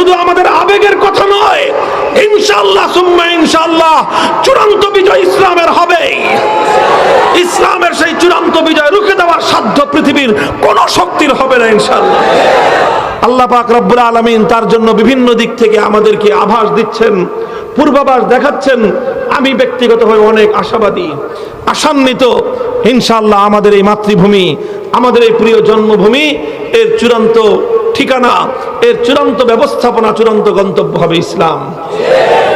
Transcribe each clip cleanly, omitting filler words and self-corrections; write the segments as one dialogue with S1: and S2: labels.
S1: শুধু আমাদের আবেগের কথা নয়, ইনশাআল্লাহ সুম্মা ইনশাআল্লাহ চূড়ান্ত বিজয় ইসলামের হবেই। ইসলামের সেই চূড়ান্ত বিজয় রুখে দেওয়ার সাধ্য পৃথিবীর কোন শক্তির হবে না ইনশাআল্লাহ। আল্লাহ পাক রব্বুল আলামিন তার জন্য বিভিন্ন দিক থেকে আমাদেরকে আভাস দিচ্ছেন, পূর্বাভাস দেখাচ্ছেন। আমি ব্যক্তিগতভাবে অনেক আশাবাদী, আশান্বিত। ইনশাআল্লাহ আমাদের এই মাতৃভূমি, আমাদের এই প্রিয় জন্মভূমি, এর চূড়ান্ত ঠিকানা, এর চূড়ান্ত ব্যবস্থাপনা, চূড়ান্ত গন্তব্য হবে ইসলাম।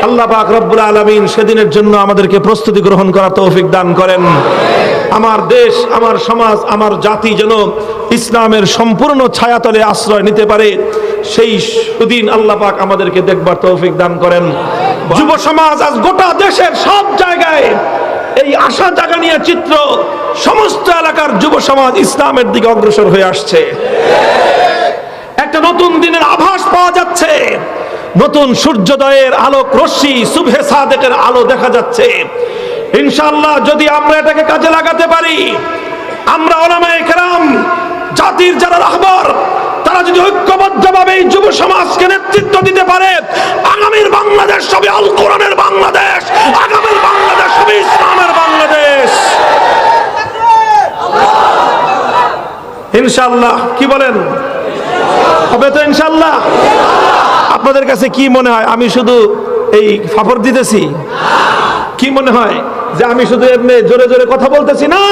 S1: আল্লাহ পাক রব্বুল আলামিন সেদিনের জন্য আমাদেরকে প্রস্তুতি গ্রহণ করার তৌফিক দান করেন। আমার দেশ, আমার সমাজ, আমার জাতি যেন ইসলামের সম্পূর্ণ ছায়াতলে আশ্রয় নিতে পারে, সেই সুদিন আল্লাহ পাক আমাদেরকে দেখবার তৌফিক দান করেন। যুব সমাজ আজ গোটা দেশের সব জায়গায় এই আশা জাগানিয়া চিত্র, সমস্ত এলাকার যুব সমাজ ইসলামের দিকে অগ্রসর হয়ে আসছে। একটা নতুন দিনের আভাস পাওয়া যাচ্ছে, নতুন সূর্যোদয়ের আলোক রশ্মি, সুবহে সাদেকের আলো দেখা যাচ্ছে। ইনশাআল্লাহ যদি আমরা এটাকে কাজে লাগাতে পারি, আমরা উলামায়ে কেরাম, জাতির যারা রাহবার, তারা যদি ঐক্যবদ্ধভাবে এই যুব সমাজকে নেতৃত্ব দিতে পারে, আগামীর বাংলাদেশ হবে আল কোরআনের বাংলাদেশ, আগামীর বাংলাদেশ হবে ইসলামের বাংলাদেশ ইনশাআল্লাহ। কি বলেন, হবে তো ইনশাআল্লাহ? আপনাদের কাছে কি মনে হয়, আমি শুধু এই ফাফড় দিতেছি? কি মনে হয় যে আমি শুধু এমনি জোরে জোরে কথা বলতেছি? না।